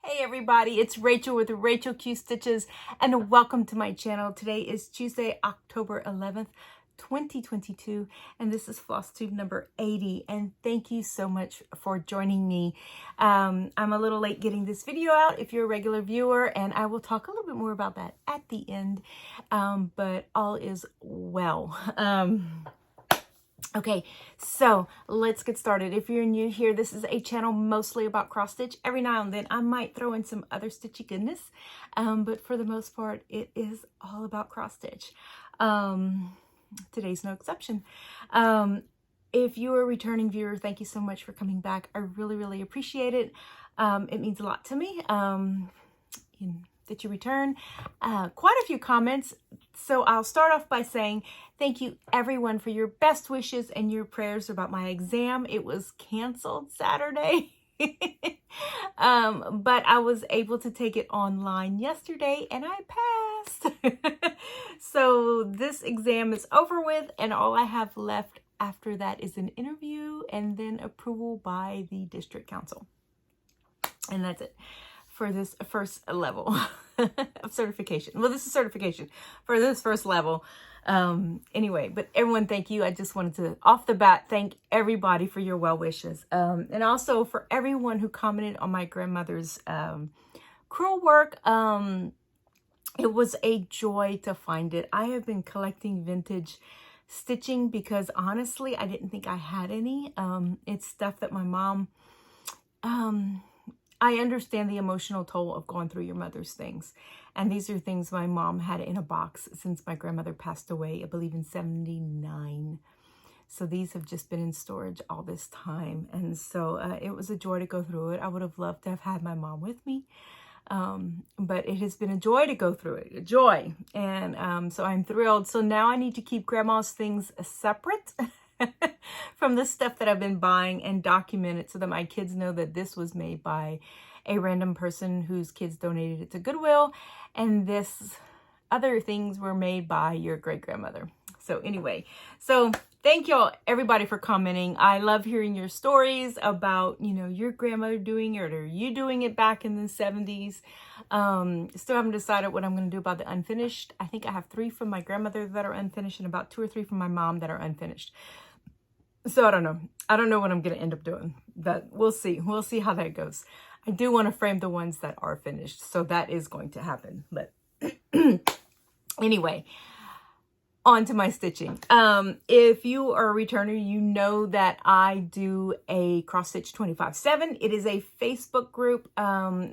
Hey everybody, it's Rachel with Rachel Q Stitches and welcome to my channel. Today is Tuesday, October 11th, 2022, and this is FlossTube number 80, and thank you so much for joining me. I'm a little late getting this video out if you're a regular viewer, and I will talk a little bit more about that at the end, but all is well. Okay, so let's get started. If you're new here, this is a channel mostly about cross stitch. Every now and then I might throw in some other stitchy goodness, but for the most part, it is all about cross stitch. Today's no exception. If you're a returning viewer, thank you so much for coming back. I really appreciate it. It means a lot to me that you return. Quite a few comments. So I'll start off by saying thank you everyone for your best wishes and your prayers about my exam. It was canceled Saturday, but I was able to take it online yesterday and I passed. So this exam is over with, and all I have left after that is an interview and then approval by the district council. And that's it for this first level of certification. Well, this is certification for this first level. Anyway, but everyone, thank you. I just wanted to, off the bat, thank everybody for your well wishes. And also for everyone who commented on my grandmother's crewel work. It was a joy to find it. I have been collecting vintage stitching because honestly, I didn't think I had any. It's stuff that my mom, I understand the emotional toll of going through your mother's things. And these are things my mom had in a box since my grandmother passed away, I believe in 79. So these have just been in storage all this time. And so it was a joy to go through it. I would have loved to have had my mom with me. But it has been a joy to go through it, a joy. And so I'm thrilled. So now I need to keep grandma's things separate from the stuff that I've been buying and document it so that my kids know that this was made by a random person whose kids donated it to Goodwill, and this other things were made by your great-grandmother. So anyway, so thank y'all everybody for commenting. I love hearing your stories about, you know, your grandmother doing it or you doing it back in the 70s. Still haven't decided what I'm going to do about the unfinished. I think I have 3 from my grandmother that are unfinished and about 2 or 3 from my mom that are unfinished. So I don't know. I don't know what I'm going to end up doing. But we'll see. We'll see how that goes. I do want to frame the ones that are finished. So that is going to happen. But anyway, on to my stitching. If you are a returner, you know that I do a cross stitch 25/7. It is a Facebook group.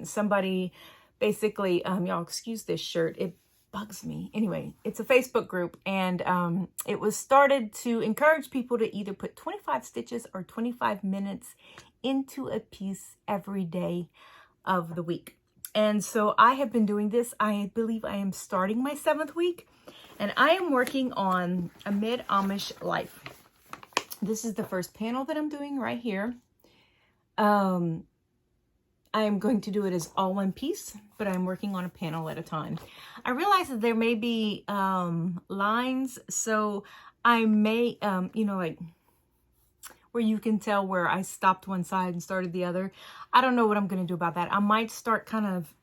Somebody basically, y'all excuse this shirt. It bugs me. Anyway, it's a Facebook group, and it was started to encourage people to either put 25 stitches or 25 minutes into a piece every day of the week. And so I have been doing this. I believe I am starting my 7th week, and I am working on a mid-Amish life. This is the first panel that I'm doing right here. I am going to do it as all one piece, but I'm working on a panel at a time. I realize that there may be lines, so I may, you know, like where you can tell where I stopped one side and started the other. I don't know what I'm going to do about that. I might start kind of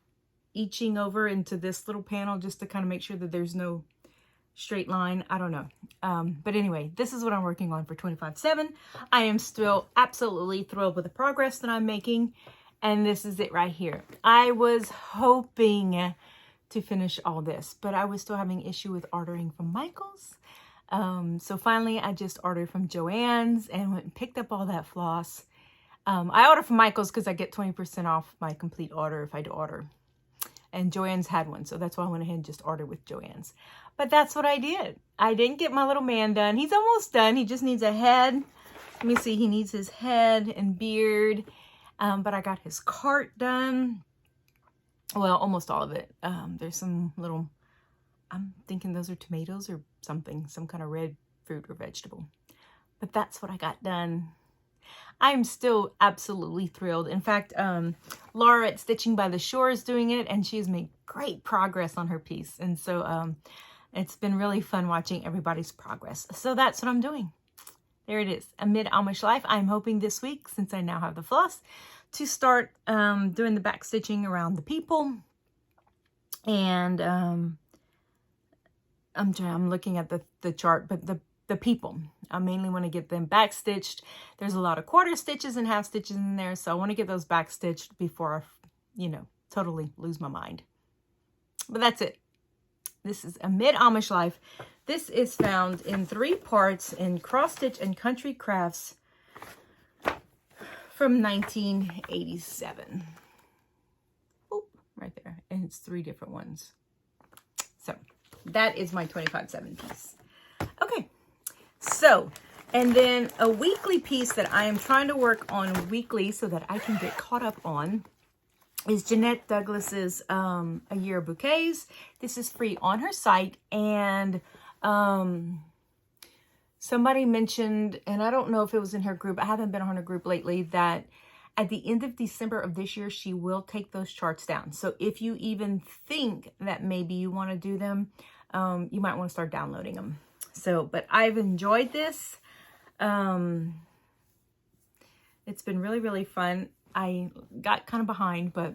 eaching over into this little panel just to kind of make sure that there's no straight line. I don't know. But anyway, this is what I'm working on for 25/7. I am still absolutely thrilled with the progress that I'm making. And this is it right here. I was hoping to finish all this, but I was still having issue with ordering from Michael's. So finally, I just ordered from Joann's and went and picked up all that floss. I ordered from Michael's because I get 20% off my complete order if I do order. And Joann's had one, so that's why I went ahead and just ordered with Joann's. But that's what I did. I didn't get my little man done. He's almost done. He just needs a head. Let me see. He needs his head and beard. But I got his cart done. Well, almost all of it. There's some little, I'm thinking those are tomatoes or something, some kind of red fruit or vegetable. But that's what I got done. I'm still absolutely thrilled. In fact, Laura at Stitching by the Shore is doing it, and she has made great progress on her piece. And so it's been really fun watching everybody's progress. So that's what I'm doing. There it is, a mid-Amish life. I'm hoping this week, since I now have the floss, to start doing the back stitching around the people. And I'm looking at the chart, but the people, I mainly want to get them back stitched. There's a lot of quarter stitches and half stitches in there, so I want to get those back stitched before I, you know, totally lose my mind. But that's it. This is Amid Amish Life. This is found in 3 parts in Cross Stitch and Country Crafts from 1987. Oh, right there. And it's 3 different ones. So that is my 25/7 piece. Okay. So, and then a weekly piece that I am trying to work on weekly so that I can get caught up on is Jeanette Douglas's A Year of Bouquets. This is free on her site, and somebody mentioned, and I don't know if it was in her group, I haven't been on her group lately, that at the end of December of this year, she will take those charts down. So if you even think that maybe you want to do them, you might want to start downloading them. So, but I've enjoyed this. It's been really, really fun. I got kind of behind, but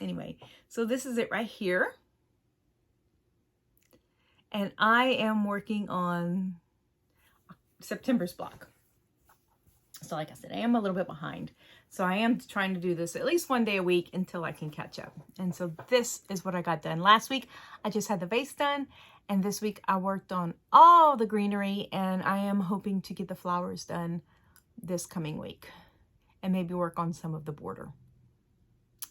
anyway, so this is it right here. And I am working on September's block. So like I said, I am a little bit behind. So I am trying to do this at least 1 day a week until I can catch up. And so this is what I got done. Last week, I just had the vase done. And this week I worked on all the greenery, and I am hoping to get the flowers done this coming week and maybe work on some of the border.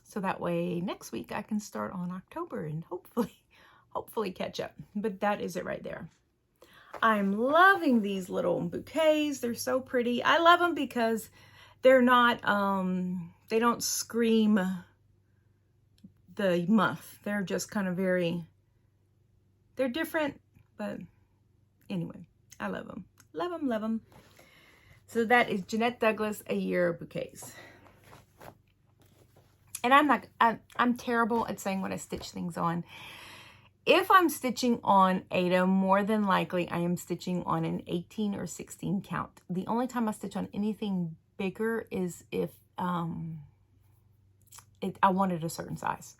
So that way next week I can start on October and hopefully catch up. But that is it right there. I'm loving these little bouquets. They're so pretty. I love them because they're not, they don't scream the muff. They're just kind of very, they're different, but anyway, I love them. Love them, love them. So that is Jeanette Douglas, A Year of Bouquets. And I'm terrible at saying when I stitch things on. If I'm stitching on Aida, more than likely I am stitching on an 18 or 16 count. The only time I stitch on anything bigger is if I wanted a certain size.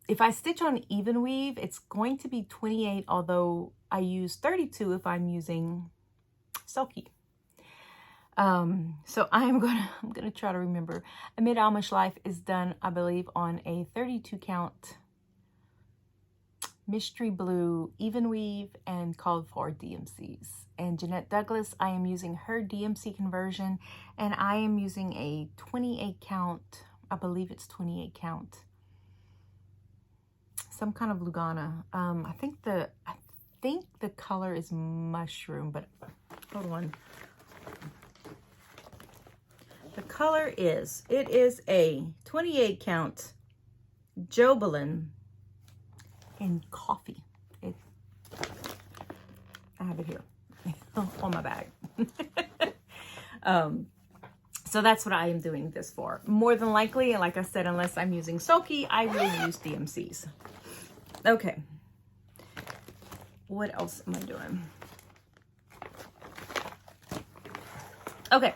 If I stitch on even weave, it's going to be 28, although I use 32 if I'm using Sulky. So I'm gonna try to remember. Amid Amish Life is done, I believe, on a 32 count mystery blue even weave and called for DMCs. And Jeanette Douglas, I am using her DMC conversion, and I am using a 28 count. I believe it's 28 count. Some kind of Lugana. I think the color is mushroom, but hold on. The color is, it is a 28 count Jobelin in coffee. I have it here on my bag. So that's what I am doing this for. More than likely, and like I said, unless I'm using Sulky, I will use DMCs. Okay. What else am I doing? Okay.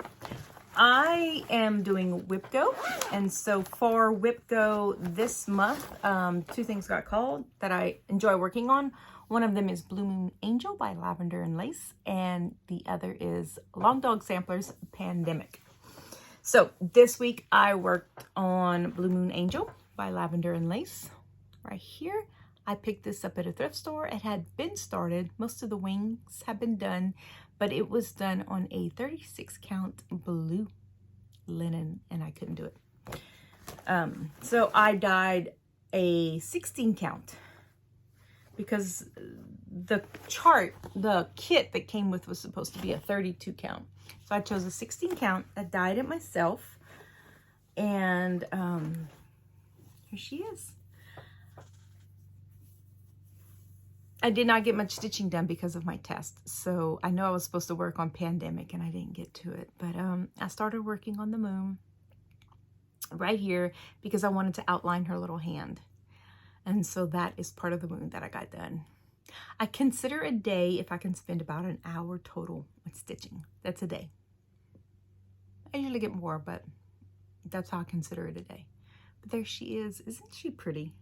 I am doing WIPGO, and so for WIPGO this month, 2 things got called that I enjoy working on. One of them is Blue Moon Angel by Lavender and Lace, and the other is Long Dog Samplers Pandemic. So this week I worked on Blue Moon Angel by Lavender and Lace. Right here, I picked this up at a thrift store. It had been started. Most of the wings have been done, but it was done on a 36 count blue linen, and I couldn't do it. So I dyed a 16 count because the kit that came with was supposed to be a 32 count. So I chose a 16 count. I dyed it myself, and here she is. I did not get much stitching done because of my test. So I know I was supposed to work on Pandemic and I didn't get to it. But I started working on the moon right here because I wanted to outline her little hand. And so that is part of the moon that I got done. I consider a day if I can spend about an hour total with stitching. That's a day. I usually get more, but That's how I consider it a day. But there she is. Isn't she pretty?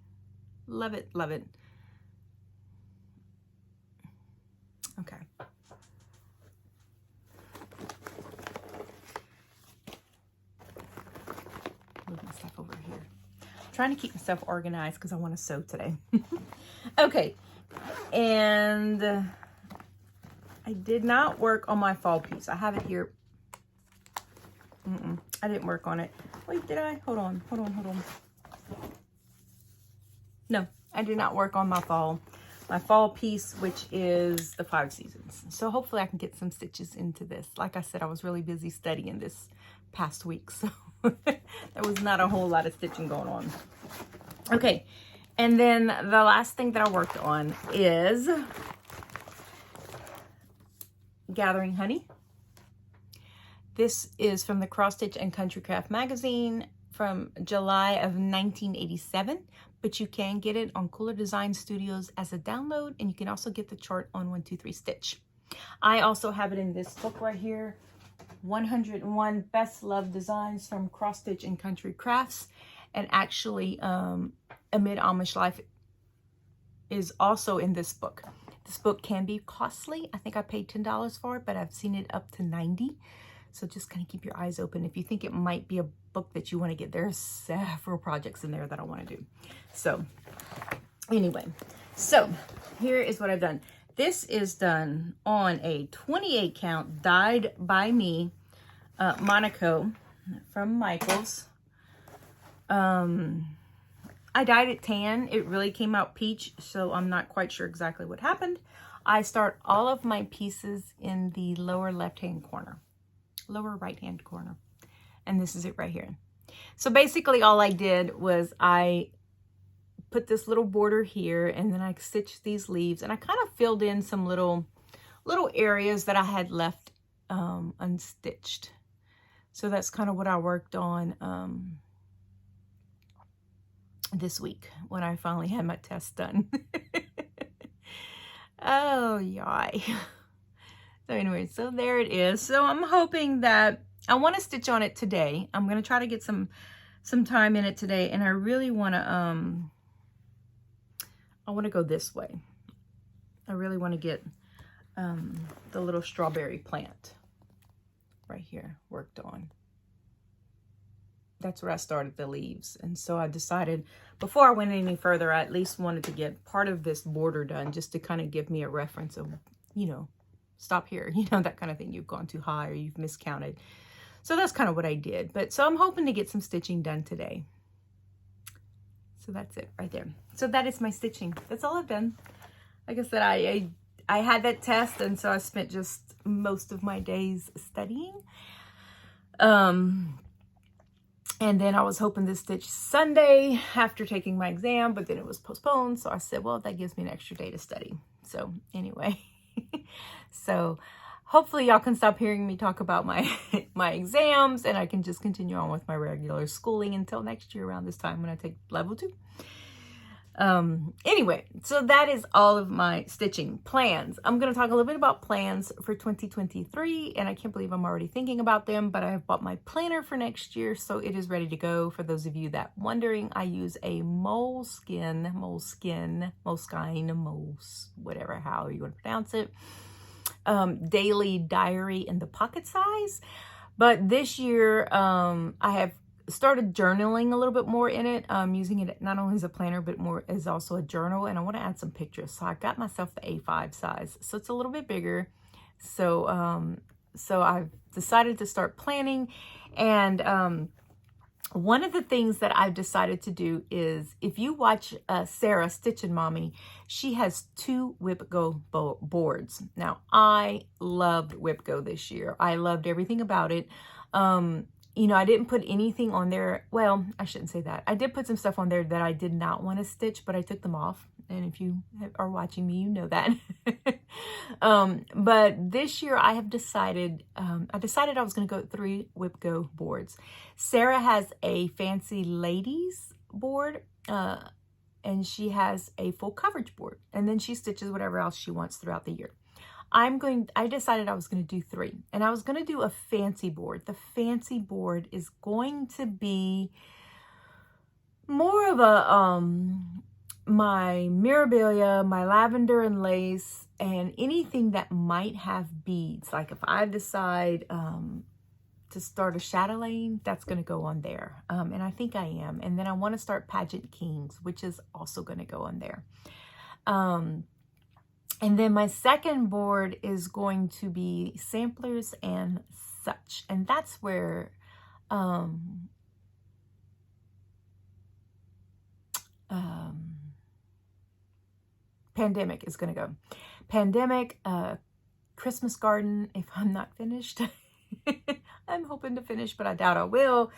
Love it, love it. Okay. Move my stuff over here. I'm trying to keep myself organized because I want to sew today. Okay. And I did not work on my fall piece. I have it here. I didn't work on it. Wait, did I? Hold on. No, I did not work on my fall piece, which is the 5 seasons. So hopefully I can get some stitches into this. Like I said, I was really busy studying this past week, so there was not a whole lot of stitching going on. Okay, and then the last thing that I worked on is gathering honey. This is from the Cross Stitch and Country Craft magazine from July of 1987, but you can get it on Cooler Design Studios as a download, and you can also get the chart on 123 Stitch. I also have it in this book right here, 101 Best Loved Designs from Cross Stitch and Country Crafts, and actually Amid Amish Life is also in this book. This book can be costly. I think I paid $10 for it, but I've seen it up to $90. So just kind of keep your eyes open. If you think it might be a book that you want to get, there are several projects in there that I want to do. So anyway, so here is what I've done. This is done on a 28 count dyed by me Monaco from Michaels. I dyed it tan. It really came out peach, so I'm not quite sure exactly what happened. I start all of my pieces in the lower left-hand corner. Lower right-hand corner. And this is it right here. So basically all I did was I put this little border here, and then I stitched these leaves, and I kind of filled in some little areas that I had left unstitched. So that's kind of what I worked on this week when I finally had my test done. Oh, yay. So anyway, so there it is. So I'm hoping that I want to stitch on it today. I'm going to try to get some time in it today, and I really want to I want to go this way. I really want to get the little strawberry plant right here worked on. That's where I started the leaves. And so I decided before I went any further, I at least wanted to get part of this border done just to kind of give me a reference of, you know, stop here, you know, that kind of thing. You've gone too high or you've miscounted. So that's kind of what I did. But so I'm hoping to get some stitching done today. So that's it right there. So that is my stitching. That's all I've done. Like I said, I had that test, and so I spent just most of my days studying. And then I was hoping to stitch Sunday after taking my exam, but then it was postponed. So I said, well, that gives me an extra day to study. So anyway, so hopefully y'all can stop hearing me talk about my exams, and I can just continue on with my regular schooling until next year around this time when I take level 2. Anyway, so that is all of my stitching plans. I'm going to talk a little bit about plans for 2023, and I can't believe I'm already thinking about them, but I have bought my planner for next year, so it is ready to go. For those of you that wondering, I use a Moleskine, whatever, how you want to pronounce it, daily diary in the pocket size. But this year, I have started journaling a little bit more in it, using it not only as a planner, but more as also a journal. And I want to add some pictures. So I got myself the A5 size. So it's a little bit bigger. So, so I've decided to start planning. And, one of the things that I've decided to do is, if you watch Sarah Stitchin' Mommy, she has 2 WIPGO boards. Now, I loved WIPGO this year. I loved everything about it. You know, I didn't put anything on there. Well, I shouldn't say that. I did put some stuff on there that I did not want to stitch, but I took them off. And if you are watching me, you know that. But this year I have decided, I was going to go with 3 WIPGO boards. Sarah has a Fancy Ladies board, and she has a full coverage board. And then she stitches whatever else she wants throughout the year. I decided I was going to do 3, and I was going to do a fancy board. The fancy board is going to be more of a, my Mirabilia, my lavender and lace, and anything that might have beads. Like if I decide, to start a chatelaine, that's going to go on there. And I think I am. And then I want to start Pageant Kings, which is also going to go on there. And then my second board is going to be samplers and such. And that's where Pandemic is going to go. Pandemic, Christmas Garden, if I'm not finished. I'm hoping to finish, but I doubt I will.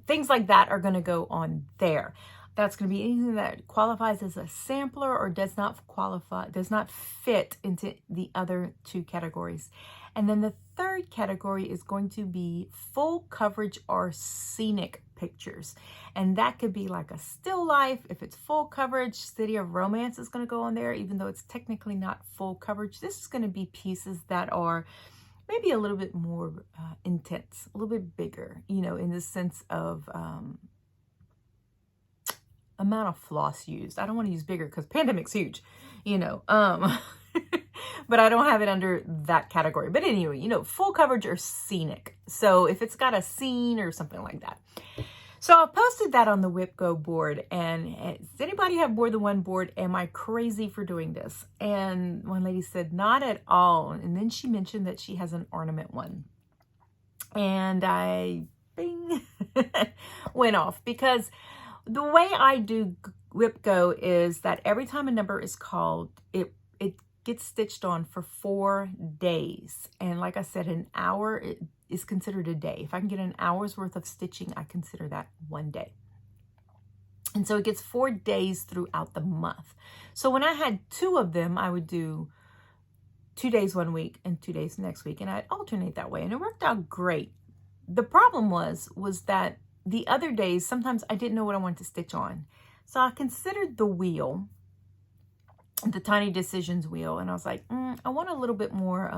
Things like that are going to go on there. That's going to be anything that qualifies as a sampler or does not fit into the other 2 categories. And then the third category is going to be full coverage or scenic pictures. And that could be like a still life. If it's full coverage, City of Romance is going to go on there, even though it's technically not full coverage. This is going to be pieces that are maybe a little bit more intense, a little bit bigger, you know, in the sense of amount of floss used. I don't want to use bigger because Pandemic's huge, you know, but I don't have it under that category. But anyway, you know, full coverage or scenic. So if it's got a scene or something like that. So I posted that on the WIPGO board, and does anybody have more than one board? Am I crazy for doing this? And one lady said, not at all. And then she mentioned that she has an ornament one. And I, bing, went off, because the way I do WIPGO is that every time a number is called, it gets stitched on for 4 days. And like I said, an hour is considered a day. If I can get an hour's worth of stitching, I consider that 1 day. And so it gets 4 days throughout the month. So when I had 2 of them, I would do 2 days one week and 2 days next week. And I'd alternate that way. And it worked out great. The problem was that the other days, sometimes I didn't know what I wanted to stitch on. So I considered the wheel, the Tiny Decisions wheel. And I was like, I want a little bit more,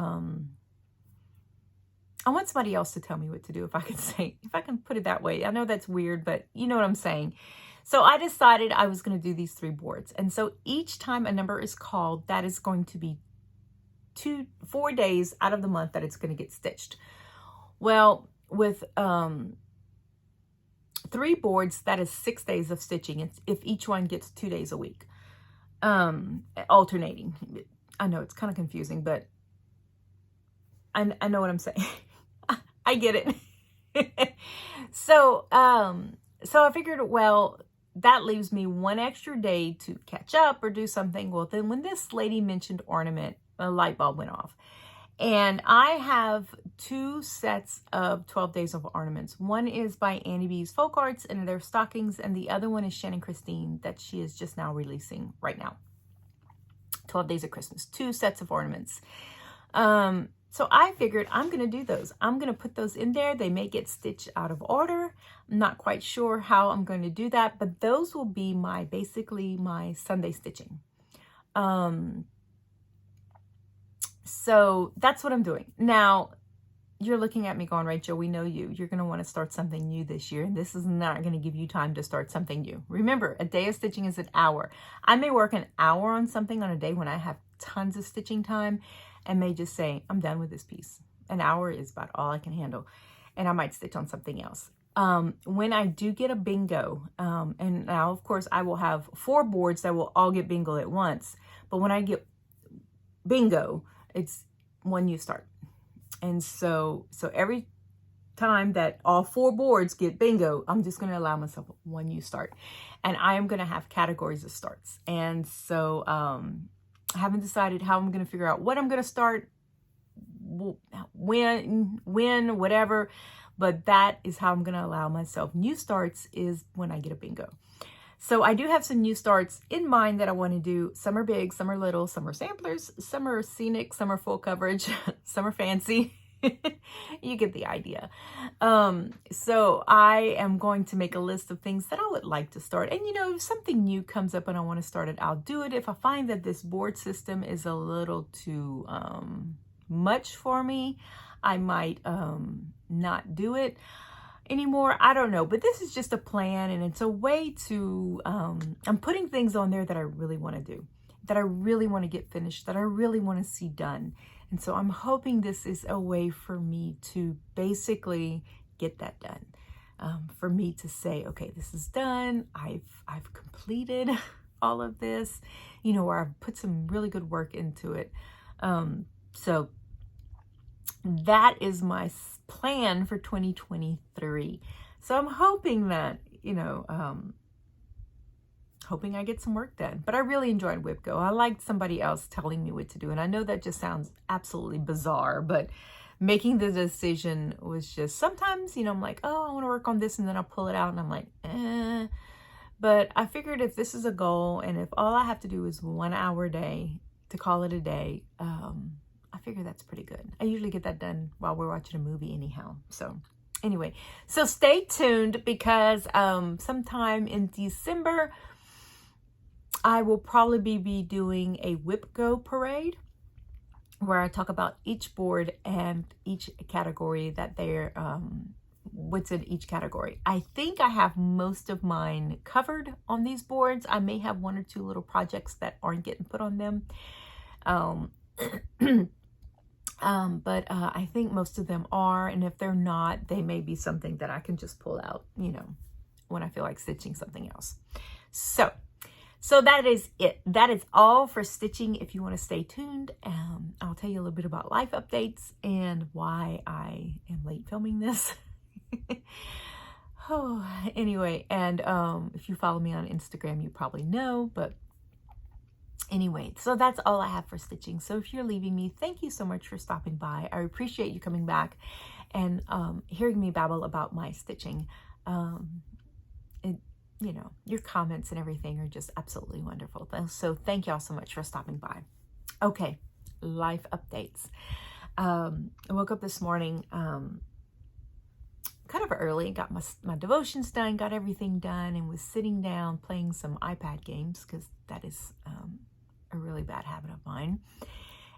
I want somebody else to tell me what to do, if I can put it that way. I know that's weird, but you know what I'm saying. So I decided I was going to do these 3 boards. And so each time a number is called, that is going to be 4 days out of the month that it's going to get stitched. Well, with 3 boards, that is 6 days of stitching. If each one gets 2 days a week, alternating. I know it's kind of confusing, but I know what I'm saying. I get it. So I figured, well, that leaves me 1 extra day to catch up or do something. Well, then when this lady mentioned ornament, a light bulb went off. And I have 2 sets of 12 Days of Ornaments. One is by Honeybee's Folk Arts, and they're stockings. And the other one is Shannon Christine, that she is just now releasing right now. 12 Days of Christmas, 2 sets of ornaments. So I figured I'm going to do those. I'm going to put those in there. They may get stitched out of order. I'm not quite sure how I'm going to do that, but those will be basically my Sunday stitching. So that's what I'm doing. Now, you're looking at me going, Rachel, we know you. You're going to want to start something new this year, and this is not going to give you time to start something new. Remember, a day of stitching is an hour. I may work an hour on something on a day when I have tons of stitching time, and may just say, I'm done with this piece. An hour is about all I can handle. And I might stitch on something else. When I do get a bingo, and now, of course, I will have 4 boards that will all get bingo at once. But when I get bingo, it's 1 new start. And so every time that all 4 boards get bingo, I'm just going to allow myself 1 new start. And I am going to have categories of starts. And so, I haven't decided how I'm going to figure out what I'm going to start, when, whatever, but that is how I'm going to allow myself new starts, is when I get a bingo. So I do have some new starts in mind that I want to do. Some are big, some are little, some are samplers, some are scenic, some are full coverage, some are fancy. You get the idea. So I am going to make a list of things that I would like to start. And, you know, if something new comes up and I want to start it, I'll do it. If I find that this board system is a little too much for me, I might not do it anymore. I don't know, but this is just a plan, and it's a way to, I'm putting things on there that I really want to do, that I really want to get finished, that I really want to see done. And so I'm hoping this is a way for me to basically get that done. For me to say, okay, this is done. I've completed all of this, you know, or I've put some really good work into it. So that is my plan for 2023. So I'm hoping that, you know, hoping I get some work done. But I really enjoyed WIPGO. I liked somebody else telling me what to do. And I know that just sounds absolutely bizarre, but making the decision was just, sometimes, you know, I'm like, oh, I want to work on this, and then I'll pull it out and I'm like, eh. But I figured if this is a goal, and if all I have to do is 1 hour a day to call it a day, I figure that's pretty good. I usually get that done while we're watching a movie anyhow. So anyway, so stay tuned, because sometime in December, I will probably be doing a WIPGO parade where I talk about each board and each category that they're, what's in each category. I think I have most of mine covered on these boards. I may have 1 or 2 little projects that aren't getting put on them. But I think most of them are, and if they're not, they may be something that I can just pull out, you know, when I feel like stitching something else. So that is it. That is all for stitching. If you want to stay tuned, I'll tell you a little bit about life updates and why I am late filming this. Oh, anyway, and if you follow me on Instagram, you probably know, but anyway, so that's all I have for stitching. So if you're leaving me, thank you so much for stopping by. I appreciate you coming back and hearing me babble about my stitching. You know, your comments and everything are just absolutely wonderful. So thank y'all so much for stopping by. Okay, life updates. I woke up this morning kind of early, got my devotions done, got everything done, and was sitting down playing some iPad games, because that is a really bad habit of mine.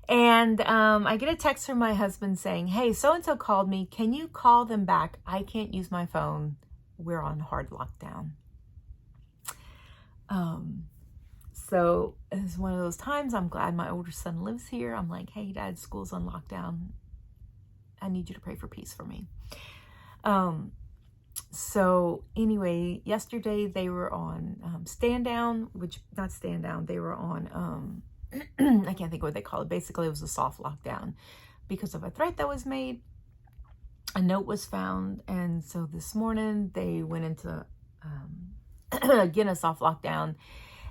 And I get a text from my husband saying, hey, so-and-so called me. Can you call them back? I can't use my phone. We're on hard lockdown. So it's one of those times. I'm glad my older son lives here. I'm like, hey, Dad, school's on lockdown. I need you to pray for peace for me. So anyway, yesterday they were on stand down, they were on, I can't think of what they call it. Basically, it was a soft lockdown because of a threat that was made. A note was found. And so this morning they went into, again, a soft lockdown,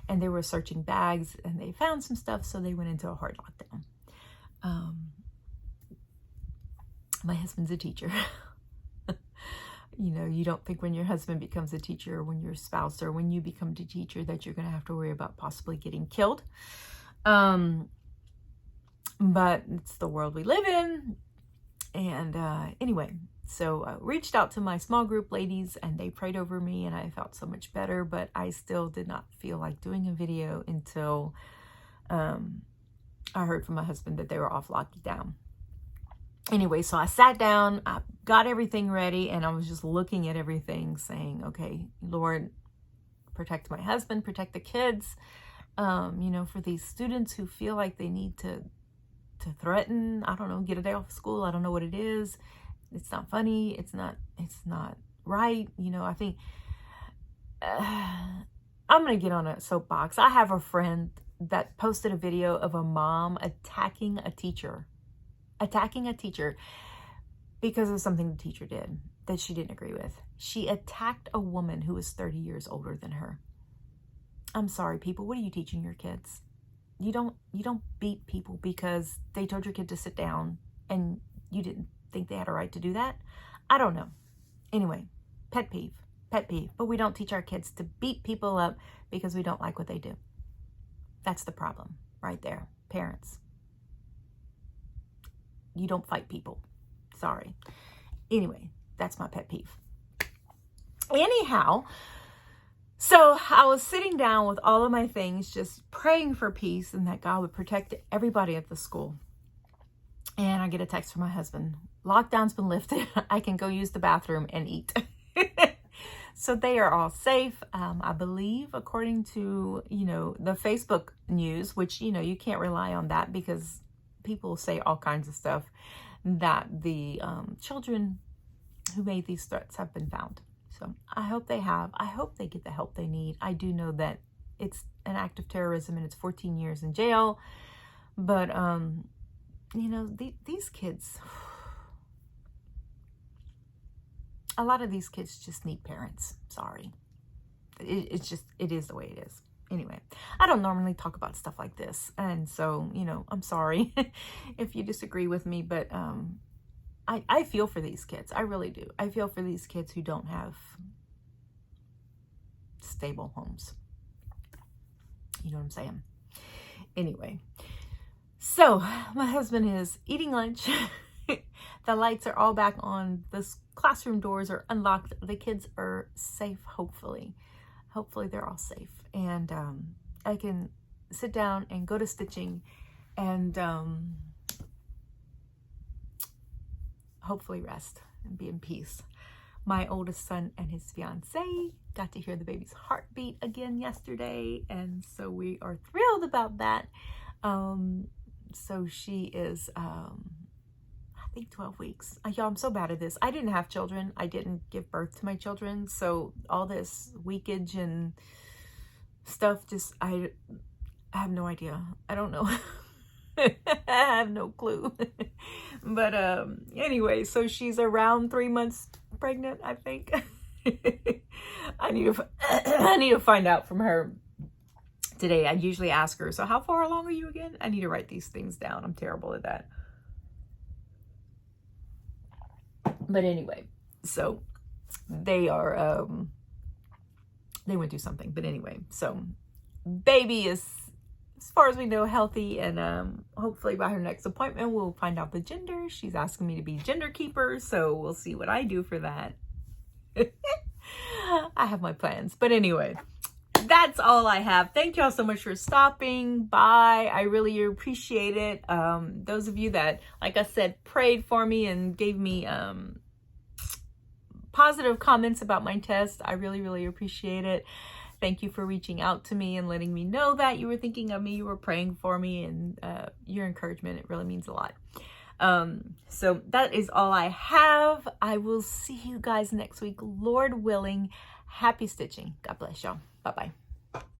and they were searching bags and they found some stuff. So they went into a hard lockdown. My husband's a teacher. You know, you don't think when your husband becomes a teacher, or when your spouse, or when you become a teacher, that you're going to have to worry about possibly getting killed. But it's the world we live in. And anyway, so I reached out to my small group ladies, and they prayed over me, and I felt so much better. But I still did not feel like doing a video until I heard from my husband that they were off lockdown. Anyway, so I sat down, I got everything ready, and I was just looking at everything saying, okay, Lord, protect my husband, protect the kids, you know, for these students who feel like they need to threaten, I don't know, get a day off of school. I don't know what it is. It's not funny. It's not right. You know, I think I'm going to get on a soapbox. I have a friend that posted a video of a mom attacking a teacher because of something the teacher did that she didn't agree with. She attacked a woman who was 30 years older than her. I'm sorry, people. What are you teaching your kids? You don't beat people because they told your kid to sit down and you didn't think they had a right to do that. I don't know. Anyway, pet peeve. But we don't teach our kids to beat people up because we don't like what they do. That's the problem right there. Parents, you don't fight people. Sorry. Anyway, that's my pet peeve. Anyhow, so I was sitting down with all of my things, just praying for peace and that God would protect everybody at the school. And I get a text from my husband. Lockdown's been lifted. I can go use the bathroom and eat. So they are all safe. I believe, according to, the Facebook news, which, you can't rely on that because people say all kinds of stuff, that the children who made these threats have been found. So I hope they get the help they need. I do know that it's an act of terrorism and it's 14 years in jail. But, these kids, a lot of these kids just need parents. Sorry. It is the way it is. Anyway, I don't normally talk about stuff like this. And so, I'm sorry if you disagree with me, but I feel for these kids. I really do. I feel for these kids who don't have stable homes. You know what I'm saying? Anyway, so my husband is eating lunch. The lights are all back on. The classroom doors are unlocked. The kids are safe, hopefully. Hopefully they're all safe. And I can sit down and go to stitching and hopefully rest and be in peace. My oldest son and his fiance got to hear the baby's heartbeat again yesterday. And so we are thrilled about that. So she is, I think 12 weeks. Y'all, I'm so bad at this. I didn't have children. I didn't give birth to my children. So all this weakage and stuff, I have no idea. I don't know. I have no clue. But anyway, so she's around 3 months pregnant, I think. I need to find out from her today. I usually ask her, so how far along are you again? I need to write these things down. I'm terrible at that. But anyway, so they are, they went through something. But anyway, so baby is, as far as we know, healthy. And hopefully by her next appointment, we'll find out the gender. She's asking me to be gender keeper. So we'll see what I do for that. I have my plans. But anyway, that's all I have. Thank y'all so much for stopping by. I really appreciate it. Those of you that, like I said, prayed for me and gave me positive comments about my test, I really, really appreciate it. Thank you for reaching out to me and letting me know that you were thinking of me, you were praying for me, and your encouragement, it really means a lot. So that is all I have. I will see you guys next week, Lord willing. Happy stitching. God bless y'all. Bye-bye.